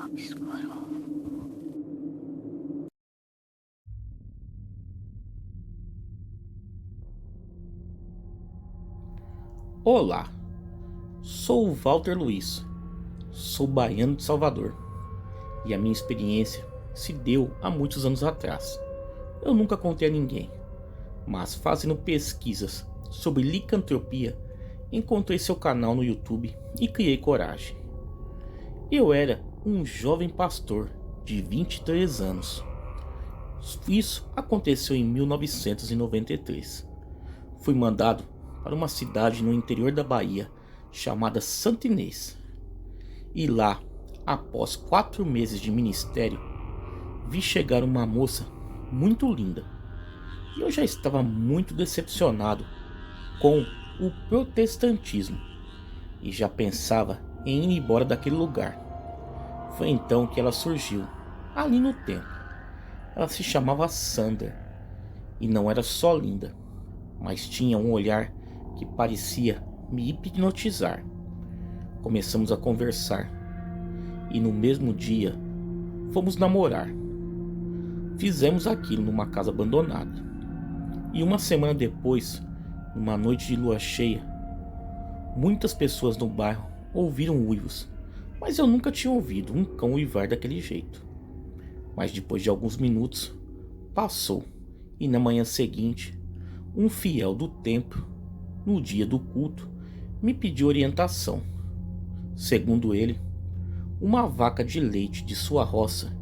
obscuro. Olá, sou o Walter Luiz, sou baiano de Salvador e a minha experiência se deu há muitos anos atrás. Eu nunca contei a ninguém, mas fazendo pesquisas sobre licantropia, encontrei seu canal no YouTube e criei coragem. Eu era um jovem pastor de 23 anos. Isso aconteceu em 1993. Fui mandado para uma cidade no interior da Bahia chamada Santa Inês. E lá, após 4 meses de ministério, vi chegar uma moça muito linda. E eu já estava muito decepcionado com o protestantismo e já pensava em ir embora daquele lugar. Foi então que ela surgiu, ali no templo. Ela se chamava Sandra e não era só linda, mas tinha um olhar que parecia me hipnotizar. Começamos a conversar e no mesmo dia fomos namorar. Fizemos aquilo numa casa abandonada. E uma semana depois, numa noite de lua cheia, muitas pessoas no bairro ouviram uivos, mas eu nunca tinha ouvido um cão uivar daquele jeito. Mas depois de alguns minutos, passou e na manhã seguinte, um fiel do templo, no dia do culto, me pediu orientação. Segundo ele, uma vaca de leite de sua roça,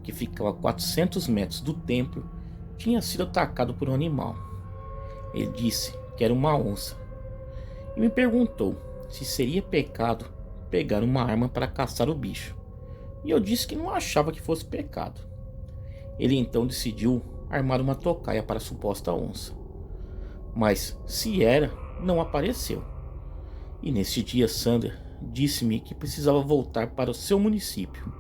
que ficava a 400 metros do templo, tinha sido atacado por um animal. Ele disse que era uma onça e me perguntou se seria pecado pegar uma arma para caçar o bicho. E eu disse que não achava que fosse pecado. Ele então decidiu armar uma tocaia para a suposta onça. Mas se era, não apareceu. E nesse dia Sandra disse-me que precisava voltar para o seu município.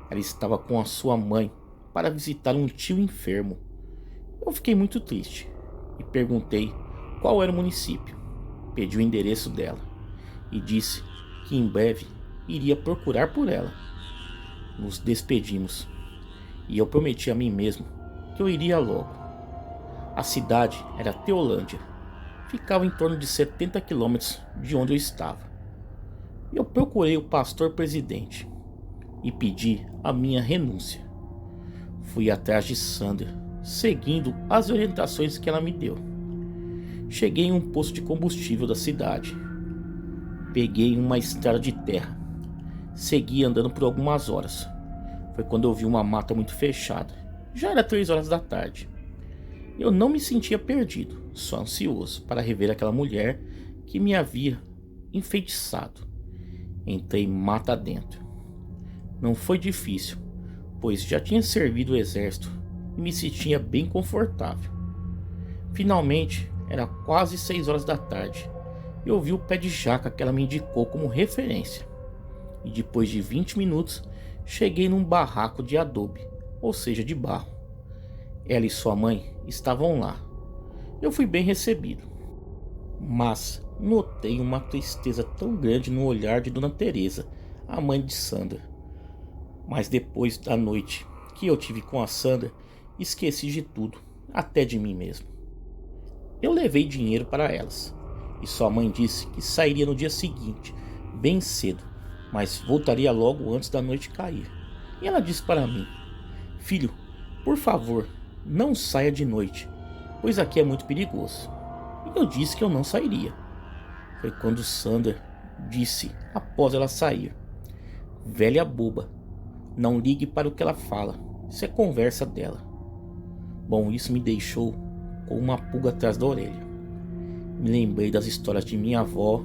Ela estava com a sua mãe para visitar um tio enfermo. Eu fiquei muito triste e perguntei qual era o município. Pedi o endereço dela e disse que em breve iria procurar por ela. Nos despedimos e eu prometi a mim mesmo que eu iria logo. A cidade era Teolândia. Ficava em torno de 70 quilômetros de onde eu estava. Eu procurei o pastor presidente e pedi a minha renúncia. Fui atrás de Sandra, seguindo as orientações que ela me deu. Cheguei em um posto de combustível da cidade. Peguei uma estrada de terra. Segui andando por algumas horas. Foi quando eu vi uma mata muito fechada. Já era 3 horas da tarde. Eu não me sentia perdido, só ansioso para rever aquela mulher que me havia enfeitiçado. Entrei mata dentro. Não foi difícil, pois já tinha servido o exército e me sentia bem confortável. Finalmente, era quase 6 horas da tarde e eu vi o pé de jaca que ela me indicou como referência. E depois de 20 minutos, cheguei num barraco de adobe, ou seja, de barro. Ela e sua mãe estavam lá. Eu fui bem recebido, mas notei uma tristeza tão grande no olhar de Dona Teresa, a mãe de Sandra. Mas depois da noite que eu tive com a Sandra, esqueci de tudo, até de mim mesmo. Eu levei dinheiro para elas, e sua mãe disse que sairia no dia seguinte, bem cedo, mas voltaria logo antes da noite cair. E ela disse para mim: "Filho, por favor, não saia de noite, pois aqui é muito perigoso." E eu disse que eu não sairia. Foi quando Sandra disse após ela sair: "Velha boba, não ligue para o que ela fala, isso é conversa dela." Bom, isso me deixou com uma pulga atrás da orelha. Me lembrei das histórias de minha avó,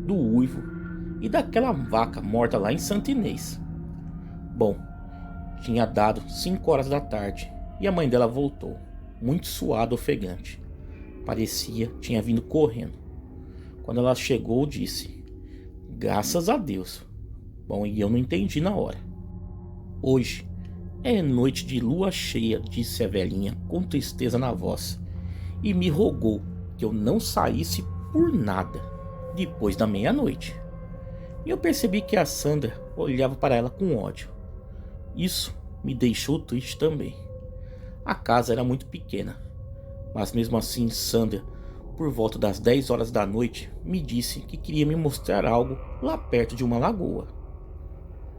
do uivo e daquela vaca morta lá em Santa Inês. Bom, tinha dado 5 horas da tarde e a mãe dela voltou, muito suada, ofegante. Parecia tinha vindo correndo. Quando ela chegou, disse: "Graças a Deus." Bom, e eu não entendi na hora. "Hoje é noite de lua cheia", disse a velhinha com tristeza na voz, e me rogou que eu não saísse por nada depois da meia-noite. E eu percebi que a Sandra olhava para ela com ódio. Isso me deixou triste também. A casa era muito pequena, mas mesmo assim Sandra, por volta das 10 horas da noite, me disse que queria me mostrar algo lá perto de uma lagoa.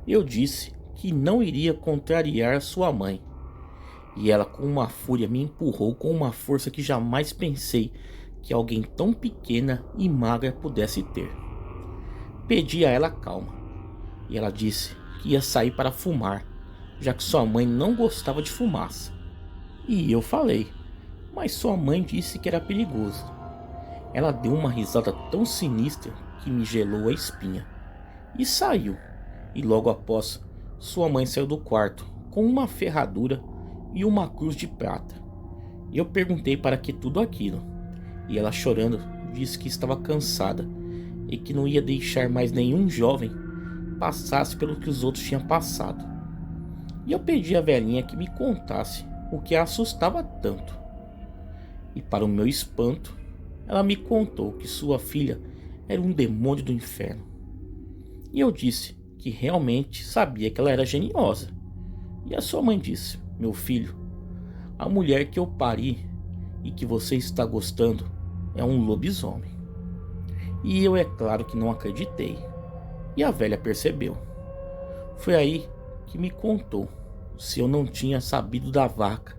Eu disse que não iria contrariar sua mãe, e ela com uma fúria me empurrou com uma força que jamais pensei que alguém tão pequena e magra pudesse ter. Pedi a ela calma, e ela disse que ia sair para fumar, já que sua mãe não gostava de fumaça. E eu falei, mas sua mãe disse que era perigoso. Ela deu uma risada tão sinistra que me gelou a espinha. E saiu, e logo após, sua mãe saiu do quarto com uma ferradura e uma cruz de prata. E eu perguntei para que tudo aquilo, e ela chorando disse que estava cansada e que não ia deixar mais nenhum jovem passasse pelo que os outros tinham passado. E eu pedi à velhinha que me contasse o que a assustava tanto. E para o meu espanto, ela me contou que sua filha era um demônio do inferno. E eu disse que realmente sabia que ela era geniosa. E a sua mãe disse: meu filho, a mulher que eu pari e que você está gostando é um lobisomem. E eu, é claro que não acreditei. E a velha percebeu. Foi aí que me contou se eu não tinha sabido da vaca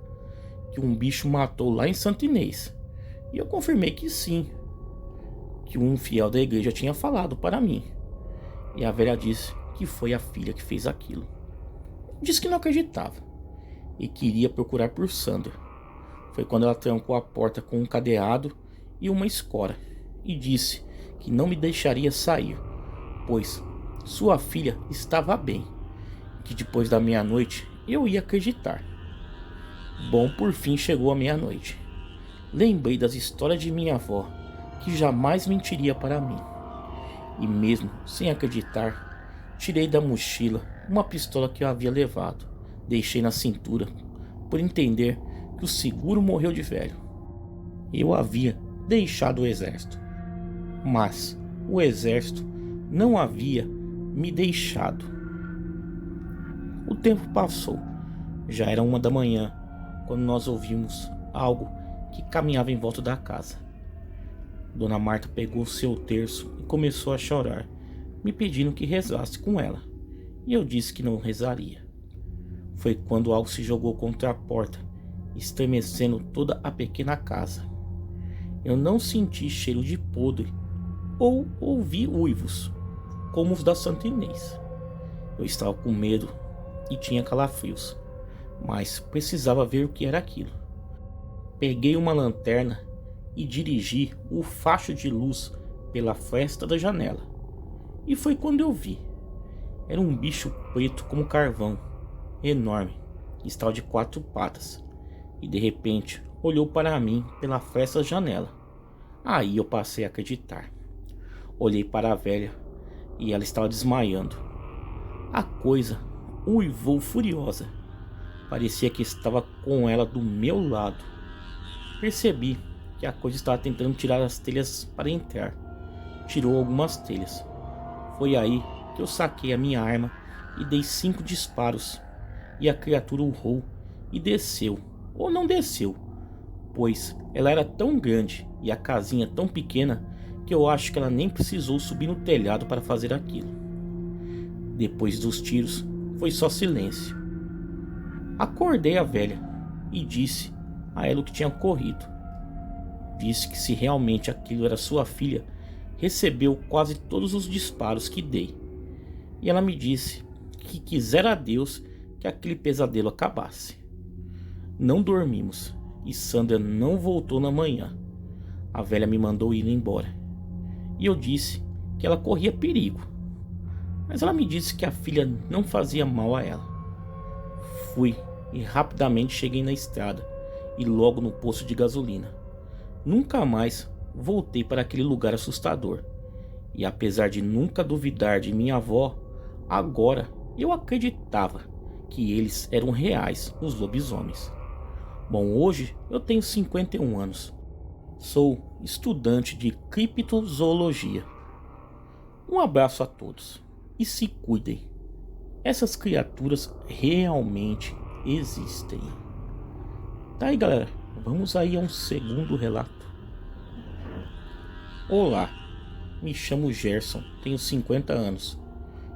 que um bicho matou lá em Santo Inês. E eu confirmei que sim, que um fiel da igreja tinha falado para mim. E a velha disse que foi a filha que fez aquilo. Disse que não acreditava e queria procurar por Sandra. Foi quando ela trancou a porta com um cadeado e uma escora e disse que não me deixaria sair, pois sua filha estava bem, que depois da meia-noite eu ia acreditar. Bom, por fim chegou a meia-noite. Lembrei das histórias de minha avó, que jamais mentiria para mim. E mesmo sem acreditar, tirei da mochila uma pistola que eu havia levado. Deixei na cintura, por entender que o seguro morreu de velho. Eu havia deixado o exército, mas o exército não havia me deixado. O tempo passou. Já era 1 da manhã, quando nós ouvimos algo que caminhava em volta da casa. Dona Marta pegou seu terço e começou a chorar, me pedindo que rezasse com ela. E eu disse que não rezaria. Foi quando algo se jogou contra a porta, estremecendo toda a pequena casa. Eu não senti cheiro de podre ou ouvi uivos, como os da Santa Inês. Eu estava com medo e tinha calafrios, mas precisava ver o que era aquilo. Peguei uma lanterna e dirigi o facho de luz pela fresta da janela. E foi quando eu vi. Era um bicho preto como carvão, enorme, que estava de 4 patas. E de repente olhou para mim pela fresta da janela. Aí eu passei a acreditar. Olhei para a velha e ela estava desmaiando. A coisa uivou furiosa. Parecia que estava com ela do meu lado. Percebi que a coisa estava tentando tirar as telhas para entrar. Tirou algumas telhas. Foi aí que eu saquei a minha arma e dei 5 disparos. E a criatura urrou e desceu. Ou não desceu, pois ela era tão grande e a casinha tão pequena que eu acho que ela nem precisou subir no telhado para fazer aquilo. Depois dos tiros, foi só silêncio. Acordei a velha e disse a ela o que tinha ocorrido. Disse que se realmente aquilo era sua filha, recebeu quase todos os disparos que dei. E ela me disse que quisera a Deus que aquele pesadelo acabasse. Não dormimos e Sandra não voltou na manhã. A velha me mandou ir embora. E eu disse que ela corria perigo. Mas ela me disse que a filha não fazia mal a ela. Fui e rapidamente cheguei na estrada e logo no posto de gasolina. Nunca mais voltei para aquele lugar assustador. E apesar de nunca duvidar de minha avó, agora eu acreditava que eles eram reais, os lobisomens. Bom, hoje eu tenho 51 anos. Sou estudante de criptozoologia. Um abraço a todos e se cuidem. Essas criaturas realmente existem. Tá aí, galera, vamos aí a um segundo relato. Olá, me chamo Gerson, tenho 50 anos.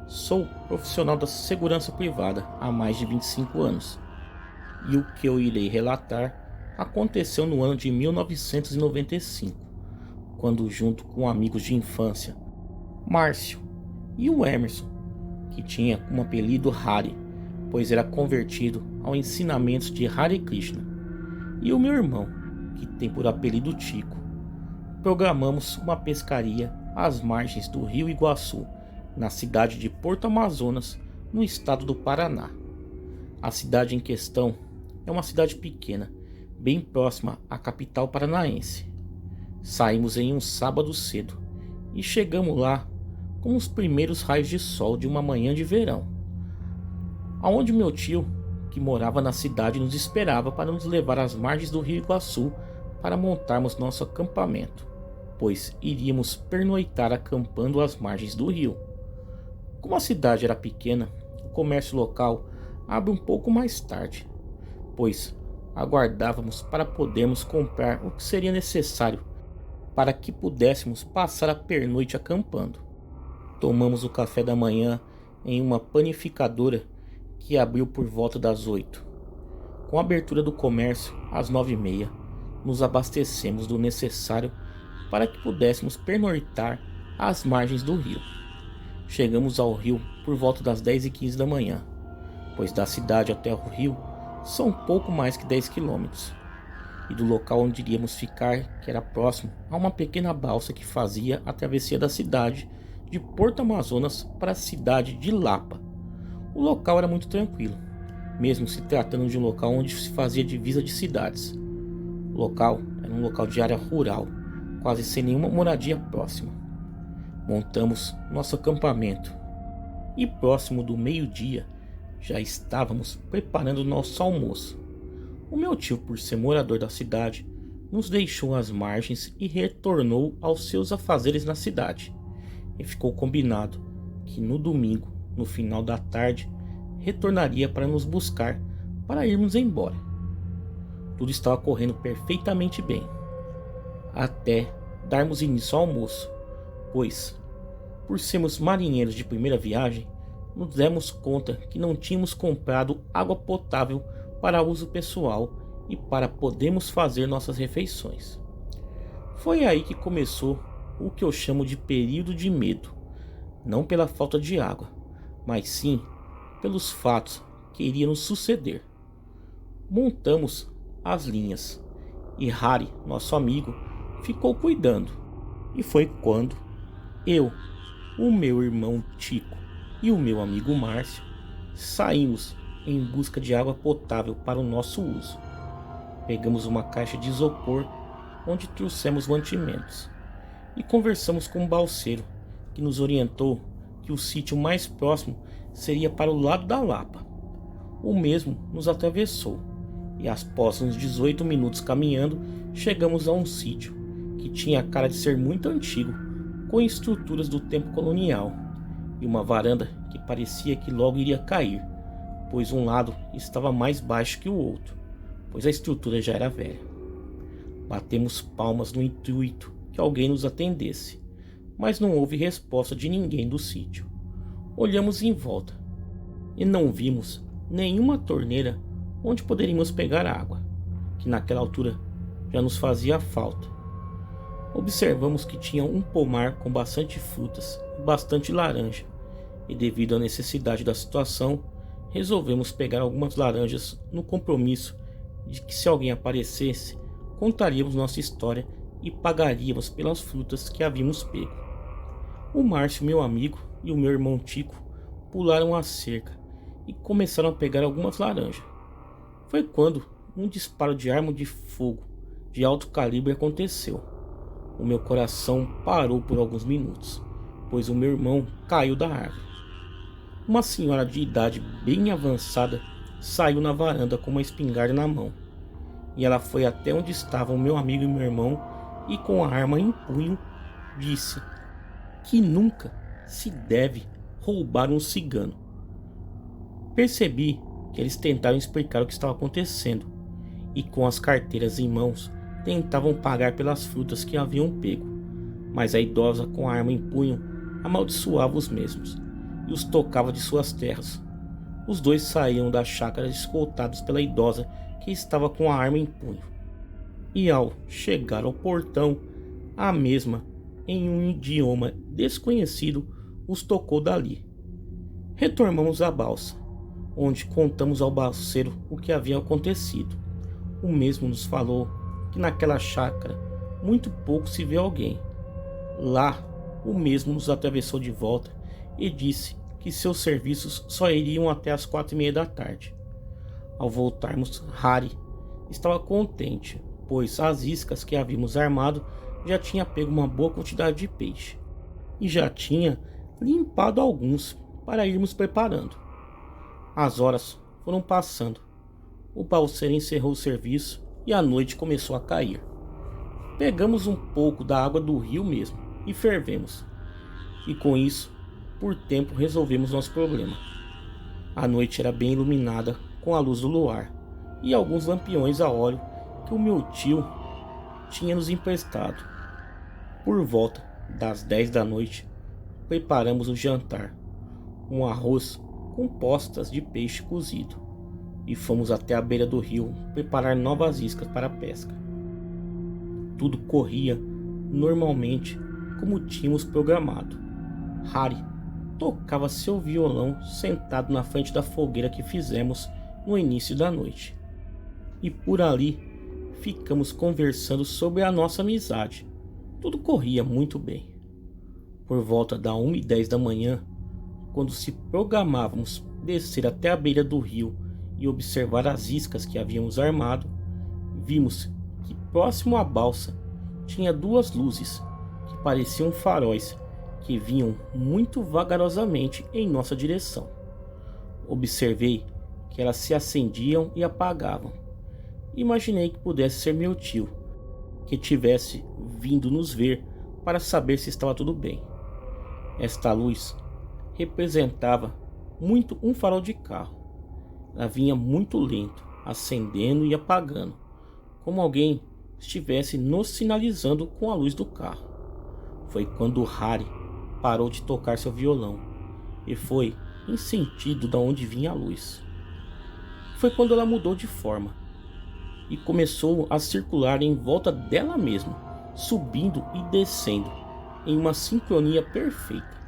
Sou profissional da segurança privada há mais de 25 anos. E o que eu irei relatar aconteceu no ano de 1995, quando, junto com amigos de infância, Márcio e o Emerson, que tinha como apelido Hari, pois era convertido ao ensinamento de Hare Krishna, e o meu irmão, que tem por apelido Tico, programamos uma pescaria às margens do Rio Iguaçu, na cidade de Porto Amazonas, no estado do Paraná. A cidade em questão é uma cidade pequena, bem próxima à capital paranaense. Saímos em um sábado cedo e chegamos lá com os primeiros raios de sol de uma manhã de verão, aonde meu tio, que morava na cidade, nos esperava para nos levar às margens do Rio Iguaçu para montarmos nosso acampamento, pois iríamos pernoitar acampando às margens do rio. Como a cidade era pequena, o comércio local abre um pouco mais tarde, pois aguardávamos para podermos comprar o que seria necessário para que pudéssemos passar a pernoite acampando. Tomamos o café da manhã em uma panificadora que abriu por volta das 8. Com a abertura do comércio às 9h30, nos abastecemos do necessário para que pudéssemos pernoitar às margens do rio. Chegamos ao rio por volta das 10h15 da manhã, pois da cidade até o rio são pouco mais que 10 quilômetros. E do local onde iríamos ficar, que era próximo a uma pequena balsa que fazia a travessia da cidade de Porto Amazonas para a cidade de Lapa. O local era muito tranquilo, mesmo se tratando de um local onde se fazia divisa de cidades. O local era um local de área rural, quase sem nenhuma moradia próxima. Montamos nosso acampamento e próximo do meio-dia já estávamos preparando nosso almoço. O meu tio, por ser morador da cidade, nos deixou às margens e retornou aos seus afazeres na cidade. E ficou combinado que no domingo, no final da tarde, retornaria para nos buscar para irmos embora. Tudo estava correndo perfeitamente bem, até darmos início ao almoço, pois, por sermos marinheiros de primeira viagem, nos demos conta que não tínhamos comprado água potável para uso pessoal e para podermos fazer nossas refeições. Foi aí que começou o que eu chamo de período de medo, não pela falta de água, mas sim pelos fatos que iriam nos suceder. Montamos as linhas e Hari, nosso amigo, ficou cuidando. E foi quando eu, o meu irmão Tico e o meu amigo Márcio saímos em busca de água potável para o nosso uso. Pegamos uma caixa de isopor onde trouxemos mantimentos e conversamos com um balseiro que nos orientou que o sítio mais próximo seria para o lado da Lapa. O mesmo nos atravessou e após uns 18 minutos caminhando, chegamos a um sítio que tinha a cara de ser muito antigo, com estruturas do tempo colonial e uma varanda que parecia que logo iria cair, pois um lado estava mais baixo que o outro, pois a estrutura já era velha. Batemos palmas no intuito que alguém nos atendesse, mas não houve resposta de ninguém do sítio. Olhamos em volta e não vimos nenhuma torneira onde poderíamos pegar água, que naquela altura já nos fazia falta. Observamos que tinha um pomar com bastante frutas e bastante laranja, e devido à necessidade da situação, resolvemos pegar algumas laranjas no compromisso de que, se alguém aparecesse, contaríamos nossa história e pagaríamos pelas frutas que havíamos pego. O Márcio, meu amigo, e o meu irmão Tico pularam a cerca e começaram a pegar algumas laranjas. Foi quando um disparo de arma de fogo de alto calibre aconteceu. O meu coração parou por alguns minutos, pois o meu irmão caiu da árvore. Uma senhora de idade bem avançada saiu na varanda com uma espingarda na mão, e ela foi até onde estavam meu amigo e meu irmão e, com a arma em punho, disse que nunca se deve roubar um cigano, Percebi que eles tentaram explicar o que estava acontecendo e, com as carteiras em mãos, tentavam pagar pelas frutas que haviam pego, mas a idosa, com a arma em punho, amaldiçoava os mesmos e os tocava de suas terras. Os dois saíam da chácara escoltados pela idosa, que estava com a arma em punho, e ao chegar ao portão, a mesma, em um idioma desconhecido, os tocou dali. Retornamos à balsa, onde contamos ao balseiro o que havia acontecido. O mesmo nos falou que naquela chácara muito pouco se vê alguém. Lá, o mesmo nos atravessou de volta e disse que seus serviços só iriam até as 4:30 da tarde. Ao voltarmos, Harry estava contente, pois as iscas que havíamos armado já tinha pego uma boa quantidade de peixe e já tinha limpado alguns para irmos preparando. As horas foram passando, o balseiro encerrou o serviço e a noite começou a cair. Pegamos um pouco da água do rio mesmo e fervemos, e com isso, por tempo, resolvemos nosso problema. A noite era bem iluminada com a luz do luar e alguns lampiões a óleo que o meu tio tinha nos emprestado. Por volta das 10 da noite, preparamos o jantar, um arroz com postas de peixe cozido, e fomos até a beira do rio preparar novas iscas para a pesca. Tudo corria normalmente como tínhamos programado. Harry tocava seu violão sentado na frente da fogueira que fizemos no início da noite, e por ali ficamos conversando sobre a nossa amizade. Tudo corria muito bem. Por volta da 1:10 da manhã, quando se programávamos descer até a beira do rio e observar as iscas que havíamos armado, vimos que próximo à balsa tinha duas luzes que pareciam faróis que vinham muito vagarosamente em nossa direção. Observei que elas se acendiam e apagavam. Imaginei que pudesse ser meu tio, que tivesse vindo nos ver para saber se estava tudo bem. Esta luz representava muito um farol de carro. Ela vinha muito lento, acendendo e apagando, como alguém estivesse nos sinalizando com a luz do carro. Foi quando Harry parou de tocar seu violão e foi em sentido da onde vinha a luz. Foi quando ela mudou de forma e começou a circular em volta dela mesma, subindo e descendo em uma sincronia perfeita.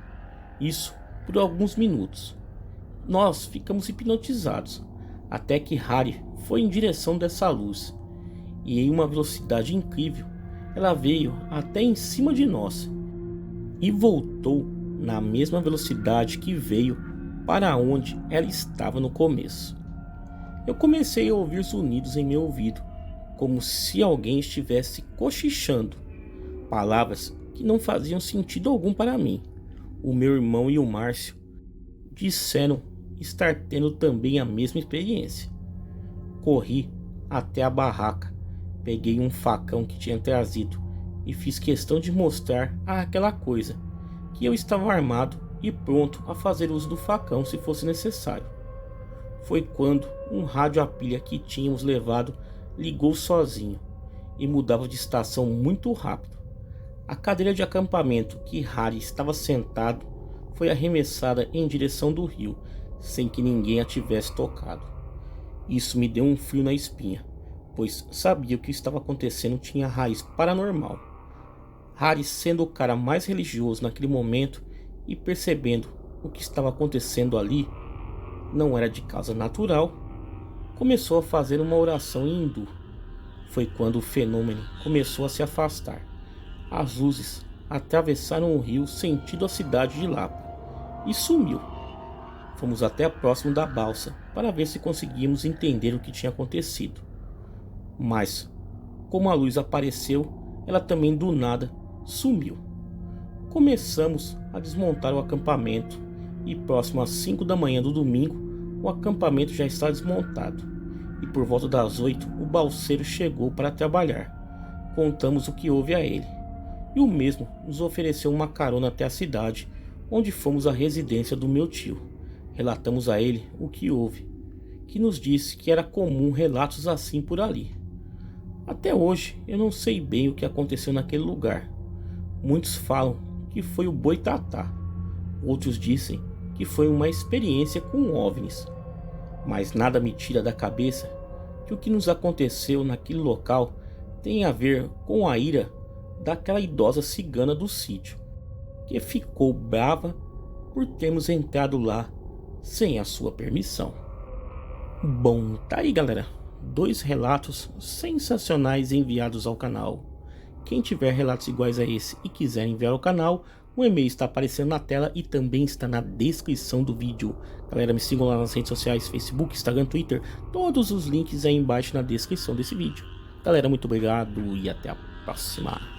Isso por alguns minutos. Nós ficamos hipnotizados até que Harry foi em direção dessa luz, e em uma velocidade incrível ela veio até em cima de nós e voltou na mesma velocidade que veio para onde ela estava no começo. Eu comecei a ouvir zunidos em meu ouvido, como se alguém estivesse cochichando, palavras que não faziam sentido algum para mim. O meu irmão e o Márcio disseram estar tendo também a mesma experiência. Corri até a barraca, peguei um facão que tinha trazido e fiz questão de mostrar aquela coisa que eu estava armado e pronto a fazer uso do facão se fosse necessário. Foi quando um rádio a pilha que tínhamos levado ligou sozinho e mudava de estação muito rápido. A cadeira de acampamento que Harry estava sentado foi arremessada em direção do rio, sem que ninguém a tivesse tocado. Isso me deu um frio na espinha, pois sabia que o que estava acontecendo tinha raiz paranormal. Harry, sendo o cara mais religioso naquele momento e percebendo o que estava acontecendo ali não era de causa natural, começou a fazer uma oração em hindu. Foi quando o fenômeno começou a se afastar. As luzes atravessaram o rio sentido a cidade de Lapa e sumiu. Fomos até próximo da balsa para ver se conseguíamos entender o que tinha acontecido. Mas, como a luz apareceu, ela também do nada sumiu. Começamos a desmontar o acampamento e próximo às 5 da manhã do domingo, o acampamento já está desmontado. E por volta das 8, o balseiro chegou para trabalhar. Contamos o que houve a ele, e o mesmo nos ofereceu uma carona até a cidade, onde fomos à residência do meu tio, Relatamos a ele o que houve, que nos disse que era comum relatos assim por ali. Até hoje eu não sei bem o que aconteceu naquele lugar. Muitos falam que foi o Boitatá, outros dizem que foi uma experiência com OVNIs, mas nada me tira da cabeça que o que nos aconteceu naquele local tem a ver com a ira daquela idosa cigana do sítio, que ficou brava por termos entrado lá sem a sua permissão. Bom, tá aí galera, 2 relatos sensacionais enviados ao canal. Quem tiver relatos iguais a esse e quiser enviar ao canal, o e-mail está aparecendo na tela e também está na descrição do vídeo. Galera, me sigam lá nas redes sociais, Facebook, Instagram, Twitter, todos os links aí embaixo na descrição desse vídeo. Galera, muito obrigado e até a próxima.